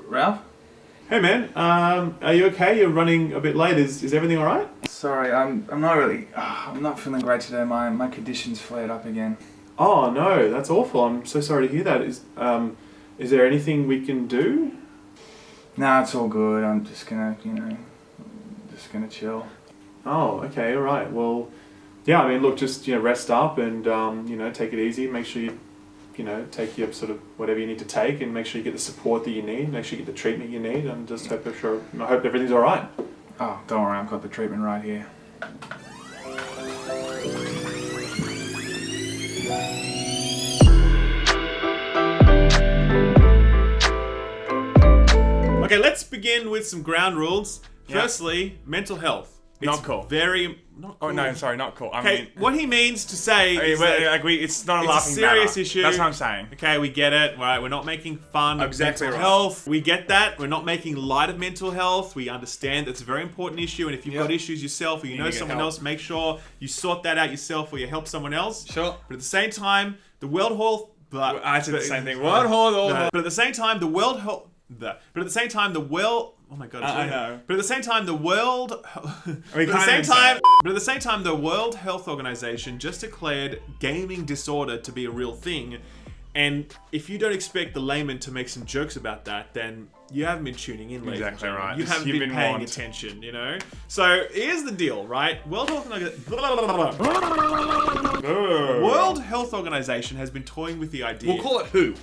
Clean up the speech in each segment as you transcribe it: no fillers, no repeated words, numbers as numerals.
Ralph? Hey man, are you okay? You're running a bit late. Is everything all right? Sorry, I'm not really. I'm not feeling great today. My condition's flared up again. Oh no, that's awful. I'm so sorry to hear that. Is there anything we can do? Nah, it's all good. I'm just gonna, just gonna chill. Oh, okay, all right. Well, yeah. I mean, look, just rest up and take it easy. Make sure you take your sort of whatever you need to take, and make sure you get the support that you need. Make sure you get the treatment you need, and just hope everything's all right. Oh, don't worry. I've got the treatment right here. Okay, let's begin with some ground rules. Yeah. Firstly, mental health. Not cool. Not cool. Oh no, sorry, not cool. What he means to say is that it's not a laughing serious matter. issue. That's what I'm saying. Okay, we get it. Right, we're not making fun of Exactly mental right. health. We get that. We're not making light of mental health. We understand that's a very important issue. And if you've got issues yourself, or you know someone else, make sure you sort that out yourself, or you help someone else. Sure. But at the same time, the World Health. I said the same thing. But at the same time, the World Health. But at the same time, the world. Oh my god! I know. But at the same time, the world. But at the same time, the World Health Organization just declared gaming disorder to be a real thing, and if you don't expect the Laymen to make some jokes about that, then you haven't been tuning in, ladies and Exactly gentlemen. right. You haven't You've been been paying warned. attention, So here's the deal, right? World Health Organization has been toying with the idea. We'll call it WHO.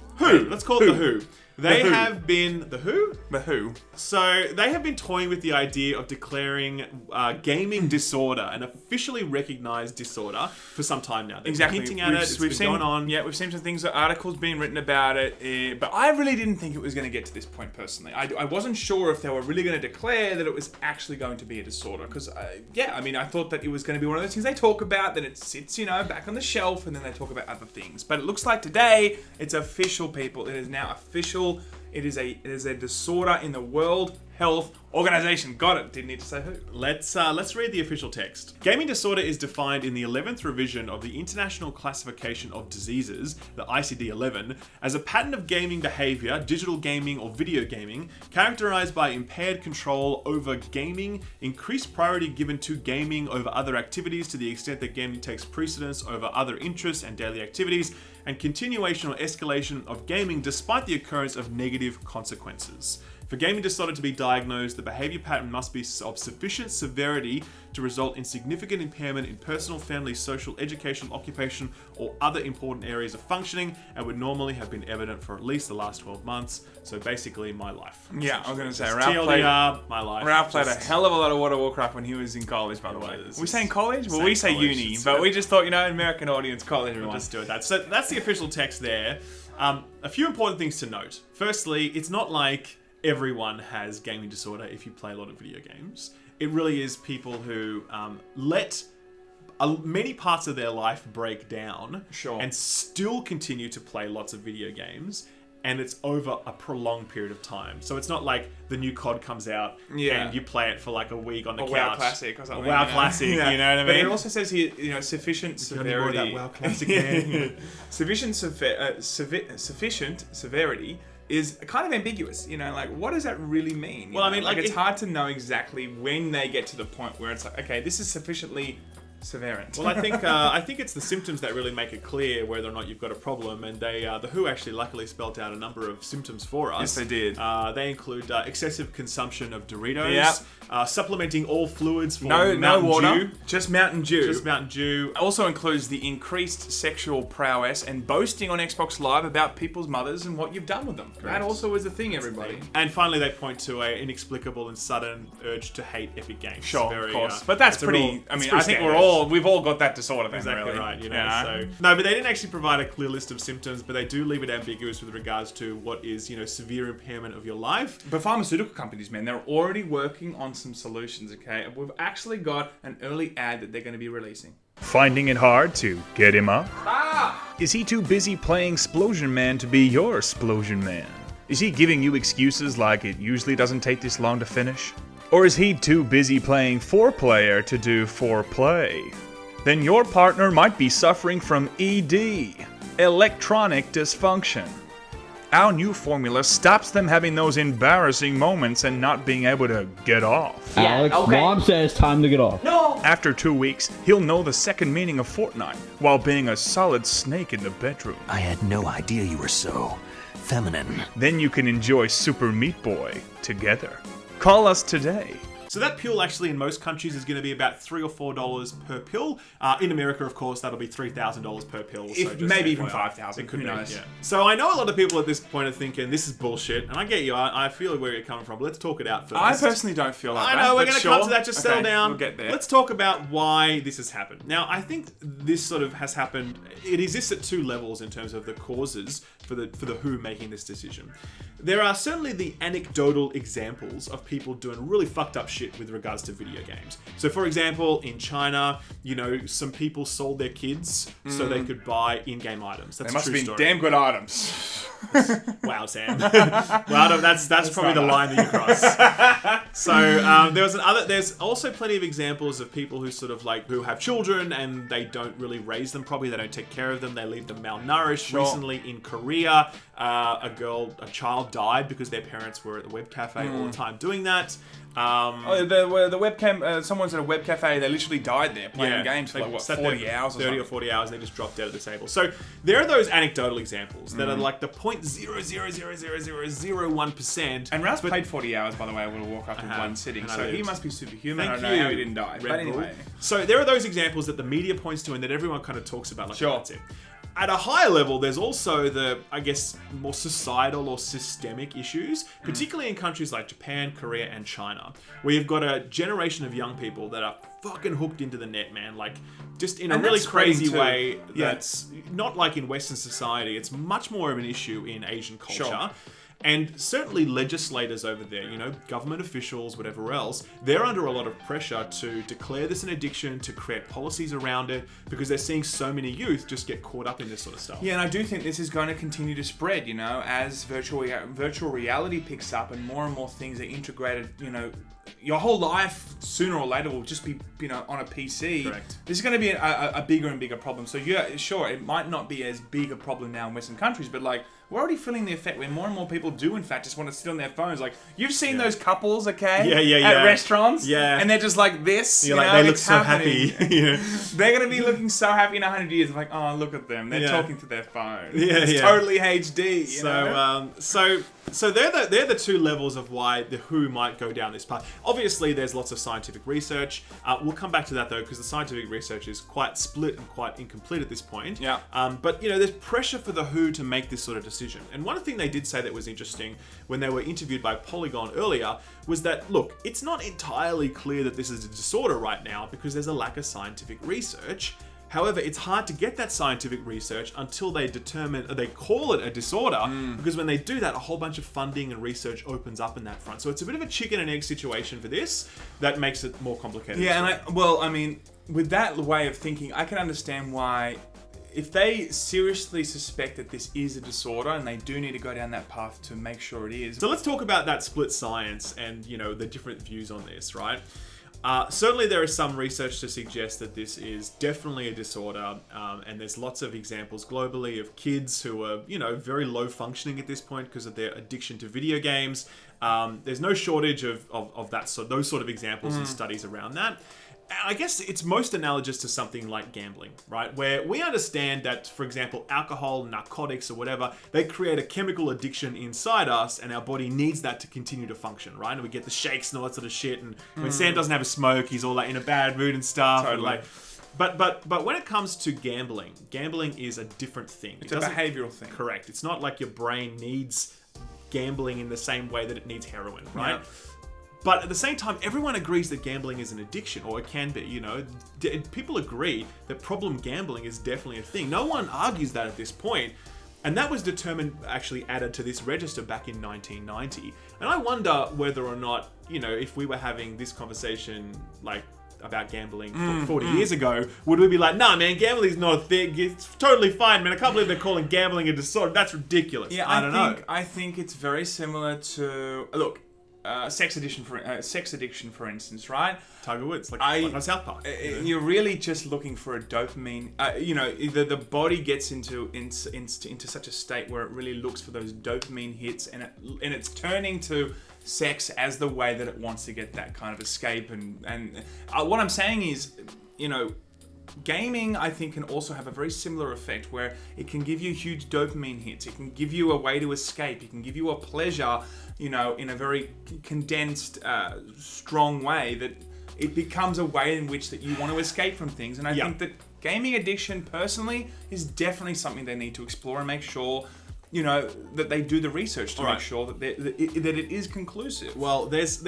Let's call it the WHO. They have been the WHO. The WHO. So they have been toying with the idea of declaring gaming disorder an officially recognized disorder for some time now. They've been hinting at it. It's been going on. Yeah, we've seen some things, articles being written about it, but I really didn't think it was going to get to this point personally. I wasn't sure if they were really going to declare that it was actually going to be a disorder, because I thought that it was going to be one of those things they talk about, then it sits, back on the shelf, and then they talk about other things. But it looks like today it's official, people. It is now official. It is a disorder in the World Health Organization. Got it. Didn't need to say who. Let's read the official text. Gaming disorder is defined in the 11th revision of the International Classification of Diseases, the ICD-11, as a pattern of gaming behavior, digital gaming or video gaming, characterized by impaired control over gaming, increased priority given to gaming over other activities to the extent that gaming takes precedence over other interests and daily activities, and continuation or escalation of gaming despite the occurrence of negative consequences. For gaming disorder to be diagnosed, the behavior pattern must be of sufficient severity to result in significant impairment in personal, family, social, educational, occupation, or other important areas of functioning, and would normally have been evident for at least the last 12 months. So basically, my life. Yeah, I was going to say, my life. Ralph played a hell of a lot of World of Warcraft when he was in college, by the way. We saying college? Well, we say uni, but we just thought, American audience, college, everyone. We'll just do it. So that's the official text there. A few important things to note. Firstly, it's not like everyone has gaming disorder if you play a lot of video games. It really is people who let many parts of their life break down and still continue to play lots of video games, and it's over a prolonged period of time. So it's not like the new COD comes out and you play it for like a week on the couch. WoW Classic or something. A WoW Classic, you know what I mean? But it also says here, sufficient severity. That WoW Classic man. Sufficient severity is kind of ambiguous, what does that really mean? Well, I mean, it's hard to know exactly when they get to the point where it's like, okay, this is sufficiently severant. Well, I think it's the symptoms that really make it clear whether or not you've got a problem, and the WHO actually luckily spelt out a number of symptoms for us. Yes, they did. They include excessive consumption of Doritos, supplementing all fluids for no water, Dew. just Mountain Dew. Just Mountain Dew. Also includes the increased sexual prowess and boasting on Xbox Live about people's mothers and what you've done with them. Correct. That also is a thing, everybody. And finally, they point to an inexplicable and sudden urge to hate Epic Games. Sure, of course. But that's pretty. I think we've all got that disorder. Then, exactly really. right. So no, but they didn't actually provide a clear list of symptoms, but they do leave it ambiguous with regards to what is severe impairment of your life. But pharmaceutical companies, man, they're already working on some solutions. Okay, we've actually got an early ad that they're going to be releasing. Finding it hard to get him up? Ah! Is he too busy playing Splosion Man to be your Splosion Man? Is he giving you excuses like it usually doesn't take this long to finish? Or is he too busy playing 4-player to do 4-play? then your partner might be suffering from ED, electronic dysfunction. Our new formula stops them having those embarrassing moments and not being able to get off. Alex, Mom says time to get off. No! After 2 weeks, he'll know the second meaning of Fortnite while being a solid snake in the bedroom. I had no idea you were so feminine. Then you can enjoy Super Meat Boy together. Call us today. So that pill actually in most countries is going to be about $3 or $4 per pill. In America, of course, that'll be $3,000 per pill. So just Maybe even FYI. 5,000. It could Who be, knows? yeah. So I know a lot of people at this point are thinking, this is bullshit. And I get you. I feel where you're coming from. But let's talk it out first. I personally don't feel like I that. know, we're but going to sure. come to that. Just settle down. We'll get there. Let's talk about why this has happened. Now, I think this sort of has happened. It exists at two levels in terms of the causes for the WHO making this decision. There are certainly the anecdotal examples of people doing really fucked up shit with regards to video games. So, for example, in China, you know, some people sold their kids so they could buy in-game items. That's They must a have true been story. damn good items. Wow, Sam. Well, that's probably the line that you cross. So there's also plenty of examples of people who sort of like who have children and they don't really raise them properly. They don't take care of them. They leave them malnourished. Sure. Recently in Korea, a child died because their parents were at the web cafe all the time doing that. The webcam, someone's at a web cafe, they literally died there playing games for they like, what, sat 40 there hours or 30 something. or 40 hours, and they just dropped dead at the table. So there are those anecdotal examples that are like the 0.0000001%. And Rouse played 40 hours, by the way, able to walk up in have, one sitting, and I so he lived. must be superhuman. Thank I don't know how he you, didn't die. Red But Bull. anyway. So there are those examples that the media points to and that everyone kind of talks about like Sure. that's it. At a higher level, there's also the, I guess, more societal or systemic issues, particularly in countries like Japan, Korea, and China, where you've got a generation of young people that are fucking hooked into the net, man. Like, just in a And really that's spreading crazy too. way Yeah. that's not like in Western society. It's much more of an issue in Asian culture. Sure. And certainly legislators over there, you know, government officials, whatever else, they're under a lot of pressure to declare this an addiction, to create policies around it, because they're seeing so many youth just get caught up in this sort of stuff. Yeah, and I do think this is going to continue to spread, you know, as virtual reality picks up and more things are integrated, you know. Your whole life, sooner or later, will just be, you know, on a PC. Correct. This is going to be a bigger and bigger problem. So, yeah, sure, it might not be as big a problem now in Western countries, but, like, we're already feeling the effect where more and more people do, in fact, just want to sit on their phones. Like, you've seen those couples, okay? At restaurants. Yeah. And they're just like this. You're you like, know, they look it's so happening. happy. You know? They're going to be looking so happy in 100 years. Like, oh, look at them. They're Yeah. talking to their phone. Yeah, It's yeah. totally HD. You know? So they're the two levels of why the WHO might go down this path. Obviously, there's lots of scientific research. We'll come back to that though, because the scientific research is quite split and quite incomplete at this point. Yeah. But you know, there's pressure for the WHO to make this sort of decision. And one thing they did say that was interesting when they were interviewed by Polygon earlier was that, look, it's not entirely clear that this is a disorder right now because there's a lack of scientific research. However, it's hard to get that scientific research until they call it a disorder, because when they do that, a whole bunch of funding and research opens up in that front. So it's a bit of a chicken and egg situation for this that makes it more complicated. Yeah, as and well. I mean, with that way of thinking, I can understand why, if they seriously suspect that this is a disorder and they do need to go down that path to make sure it is. So let's talk about that split science and, you know, the different views on this, right? Certainly there is some research to suggest that this is definitely a disorder, and there's lots of examples globally of kids who are, you know, very low functioning at this point because of their addiction to video games. There's no shortage of those sort of examples and studies around that. I guess it's most analogous to something like gambling, right? Where we understand that, for example, alcohol, narcotics, or whatever, they create a chemical addiction inside us, and our body needs that to continue to function, right? And we get the shakes and all that sort of shit. And when Sam doesn't have a smoke, he's all like in a bad mood and stuff. Totally. And like, but when it comes to gambling is a different thing. It's a behavioral thing. Correct. It's not like your brain needs gambling in the same way that it needs heroin, right? Yeah. But at the same time, everyone agrees that gambling is an addiction, or it can be, you know. People agree that problem gambling is definitely a thing. No one argues that at this point. And that was determined, actually added to this register back in 1990. And I wonder whether or not, you know, if we were having this conversation, like, about gambling 40 years ago, would we be like, nah, man, gambling's not a thing. It's totally fine, man. I can't believe they're calling gambling a disorder. That's ridiculous. Yeah, I don't know. I think it's very similar to... Look, sex addiction, for instance, right? Tiger Woods, like on South Park. You're really just looking for a dopamine. The body gets into such a state where it really looks for those dopamine hits, and it's turning to sex as the way that it wants to get that kind of escape. And what I'm saying is, gaming, I think, can also have a very similar effect where it can give you huge dopamine hits. It can give you a way to escape. It can give you a pleasure, in a very condensed, strong way that it becomes a way in which that you want to escape from things. And I think that gaming addiction, personally, is definitely something they need to explore and make sure that they do the research to make sure that it is conclusive. Well, there's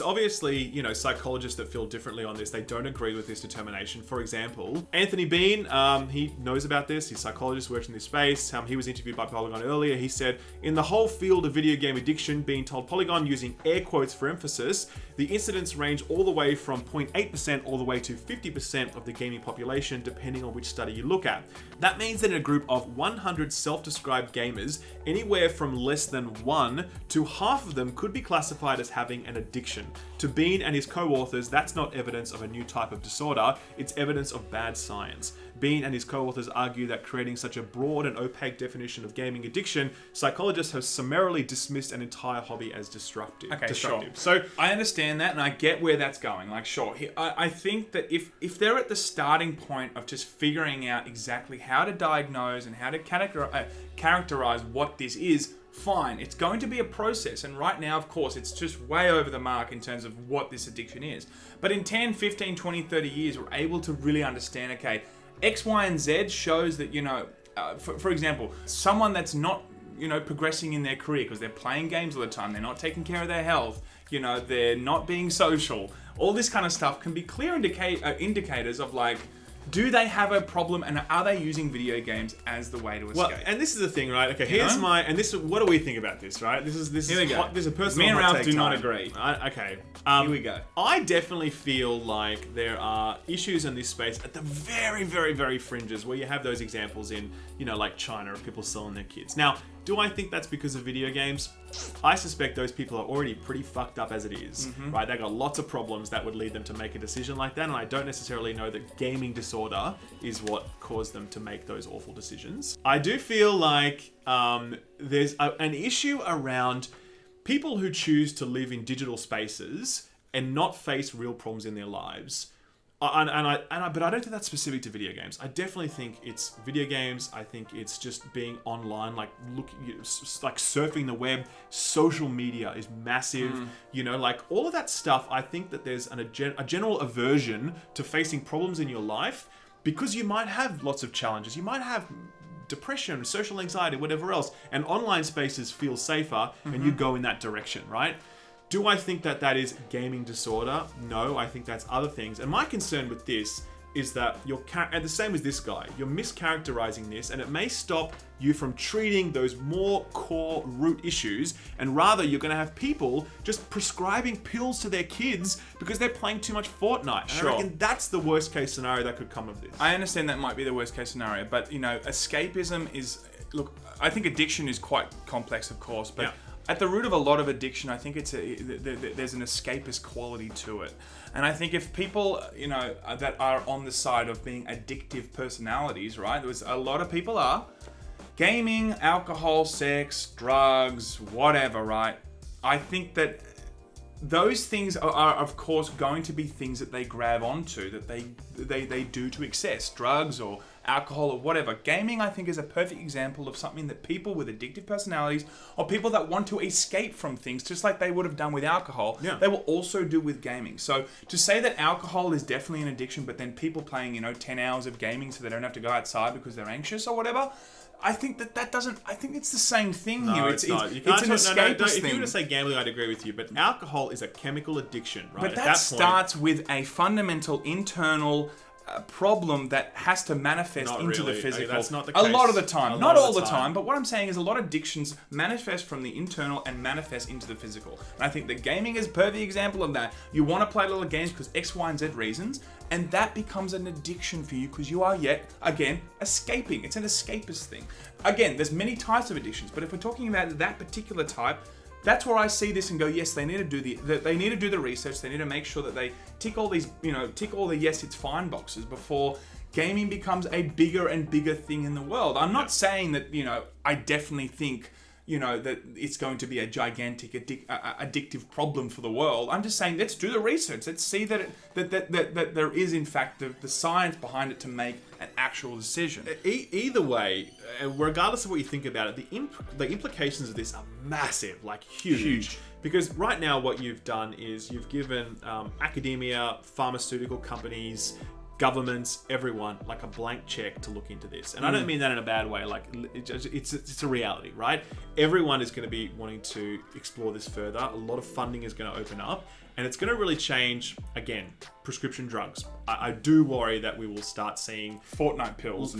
obviously, psychologists that feel differently on this. They don't agree with this determination. For example, Anthony Bean, he knows about this. He's a psychologist, works in this space. He was interviewed by Polygon earlier. He said, in the whole field of video game addiction, Bean told Polygon, using air quotes for emphasis, the incidence range all the way from 0.8% all the way to 50% of the gaming population, depending on which study you look at. That means that in a group of 100 self-described gamers, anywhere from less than 1 to half of them could be classified as having an addiction. To Bean and his co-authors, that's not evidence of a new type of disorder, it's evidence of bad science. Bean and his co-authors argue that creating such a broad and opaque definition of gaming addiction, psychologists have summarily dismissed an entire hobby as destructive. Okay, sure. So I understand that, and I get where that's going. Like, sure, I think that if they're at the starting point of just figuring out exactly how to diagnose and how to characterize what this is, fine. It's going to be a process, and right now, of course, it's just way over the mark in terms of what this addiction is. But in 10, 15, 20, 30 years, we're able to really understand, okay, X, Y, and Z shows that, for example, someone that's not, progressing in their career because they're playing games all the time, they're not taking care of their health, they're not being social, all this kind of stuff can be clear indicators of, like, do they have a problem, and are they using video games as the way to escape? Well, and this is the thing, right? Okay, here's what do we think about this, right? This is a personal. Me and hot Ralph take do not time. agree. Okay. Here we go. I definitely feel like there are issues in this space at the very, very, very fringes where you have those examples in, like China of people selling their kids. Now, do I think that's because of video games? I suspect those people are already pretty fucked up as it is, right? They got lots of problems that would lead them to make a decision like that, and I don't necessarily know that gaming disorder is what caused them to make those awful decisions. I do feel like there's an issue around people who choose to live in digital spaces and not face real problems in their lives. But I don't think that's specific to video games. I definitely think it's video games. I think it's just being online, like surfing the web. Social media is massive. Like all of that stuff. I think that there's a general aversion to facing problems in your life because you might have lots of challenges. You might have depression, social anxiety, whatever else. And online spaces feel safer, and you go in that direction, right? Do I think that that is gaming disorder? No, I think that's other things. And my concern with this is that and the same as this guy, you're mischaracterizing this, and it may stop you from treating those more core root issues, and rather you're going to have people just prescribing pills to their kids because they're playing too much Fortnite. Sure. And I reckon that's the worst case scenario that could come of this. I understand that might be the worst case scenario, but escapism is, look, I think addiction is quite complex, of course, but at the root of a lot of addiction, I think there's an escapist quality to it. And I think if people, that are on the side of being addictive personalities, right? There's a lot of people are. Gaming, alcohol, sex, drugs, whatever, right? I think that those things are of course going to be things that they grab onto, that they do to excess, drugs or alcohol or whatever. Gaming, I think, is a perfect example of something that people with addictive personalities, or people that want to escape from things, just like they would have done with alcohol, they will also do with gaming. So to say that alcohol is definitely an addiction, but then people playing 10 hours of gaming so they don't have to go outside because they're anxious or whatever, I think that doesn't. I think it's the same thing here. It's not. It's an escapist thing. If you were to say gambling, I'd agree with you. But alcohol is a chemical addiction, right? But that starts with a fundamental internal problem that has to manifest into the physical. That's not the case. A lot of the time. Not all the time, but what I'm saying is a lot of addictions manifest from the internal and manifest into the physical. And I think that gaming is a perfect example of that. You want to play little games because X, Y, and Z reasons, and that becomes an addiction for you because you are again, escaping. It's an escapist thing. Again, there's many types of addictions, but if we're talking about that particular type, that's where I see this and go, yes, they need to do they need to do the research. They need to make sure that they tick all these, tick all the yes, it's fine boxes before gaming becomes a bigger and bigger thing in the world. I'm not saying that, I definitely think, that it's going to be a gigantic addictive problem for the world. I'm just saying, let's do the research. Let's see that there is, in fact, the science behind it to make an actual decision. Either way, regardless of what you think about it, the implications of this are massive, like huge. Because right now what you've done is you've given academia, pharmaceutical companies, governments, everyone, like a blank check to look into this. And I don't mean that in a bad way. Like, it's a reality, right? Everyone is going to be wanting to explore this further. A lot of funding is going to open up. And it's going to really change, again, prescription drugs. I do worry that we will start seeing Fortnite pills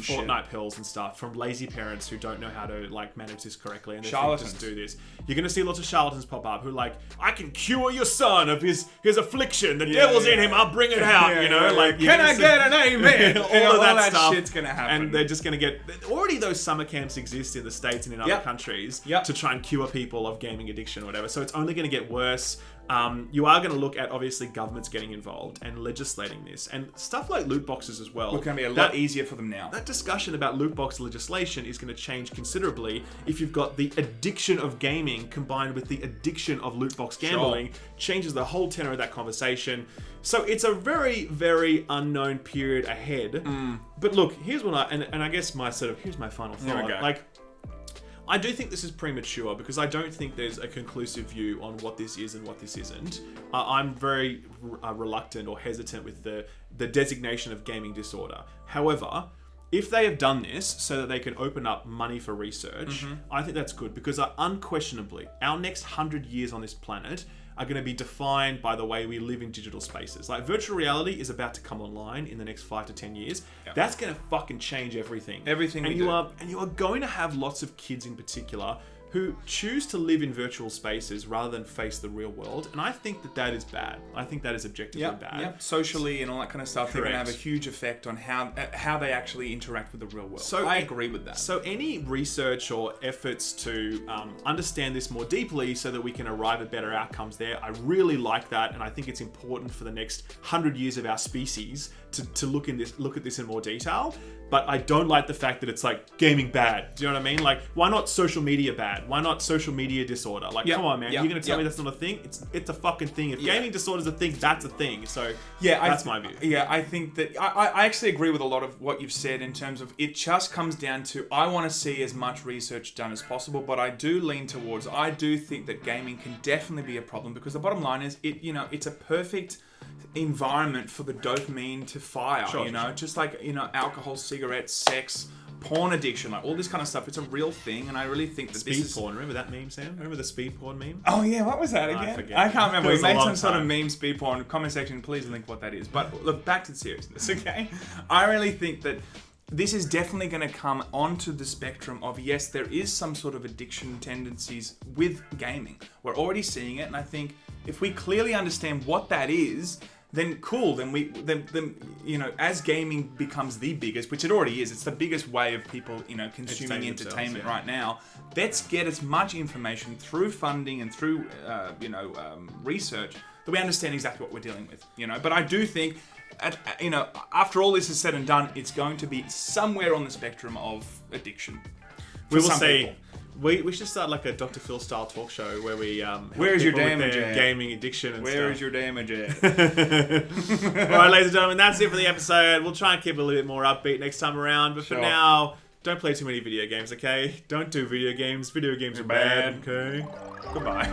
and stuff from lazy parents who don't know how to manage this correctly, and they charlatans just do this. You're going to see lots of charlatans pop up who I can cure your son of his affliction. The devil's in him. I'll bring it out. Can I get an amen? all of that stuff. Shit's going to happen. And they're just going to get. Already those summer camps exist in the States and in other countries to try and cure people of gaming addiction or whatever. So it's only going to get worse. You are going to look at, obviously, governments getting involved and legislating this. And stuff like loot boxes as well. It's going to be a lot easier for them now. That discussion about loot box legislation is going to change considerably if you've got the addiction of gaming combined with the addiction of loot box gambling. Changes the whole tenor of that conversation. So it's a very, very unknown period ahead. But look, here's what I guess here's my final thought. There we go. I do think this is premature because I don't think there's a conclusive view on what this is and what this isn't. I'm very reluctant or hesitant with the designation of gaming disorder. However, if they have done this so that they can open up money for research, I think that's good because unquestionably, our next 100 years on this planet are going to be defined by the way we live in digital spaces. Like, virtual reality is about to come online in the next 5 to 10 years. Yep. That's going to fucking change everything. Everything and you are going to have lots of kids in particular who choose to live in virtual spaces rather than face the real world. And I think that is bad. I think that is objectively bad. Yep. Socially and all that kind of stuff, they're going to have a huge effect on how they actually interact with the real world. So I agree with that. So any research or efforts to understand this more deeply so that we can arrive at better outcomes there, I really like that. And I think it's important for the next 100 years of our species to look at this in more detail. But I don't like the fact that it's gaming bad. Do you know what I mean? Why not social media bad? Why not social media disorder? Come on, man. You're going to tell me that's not a thing? It's a fucking thing. If gaming disorder's a thing, that's a thing. So that's my view. Yeah, I think that I actually agree with a lot of what you've said in terms of it just comes down to I want to see as much research done as possible, but I do lean towards I do think that gaming can definitely be a problem because the bottom line is it's a perfect environment for the dopamine to fire, just like, alcohol, cigarettes, sex, porn addiction, all this kind of stuff. It's a real thing, and I really think that speed porn. Remember that meme, Sam? Remember the speed porn meme? Oh yeah, what was that again? I forget. I can't remember. We made some sort of time. meme speed porn. Comment section, please link what that is. But look, back to the seriousness, okay? I really think that this is definitely going to come onto the spectrum of, yes, there is some sort of addiction tendencies with gaming. We're already seeing it, and I think if we clearly understand what that is, then cool. Then as gaming becomes the biggest, which it already is, it's the biggest way of people, consuming entertainment right now. Let's get as much information through funding and through, research that we understand exactly what we're dealing with. But I do think, after all this is said and done, it's going to be somewhere on the spectrum of addiction. We will see. We should start a Dr. Phil style talk show where we where's your damage at? Gaming addiction and Where stuff. is your damage at? Alright, ladies and gentlemen, that's it for the episode. We'll try and keep it a little bit more upbeat next time around, but for now, don't play too many video games, okay? Don't do video games. Video games are bad, okay? Goodbye.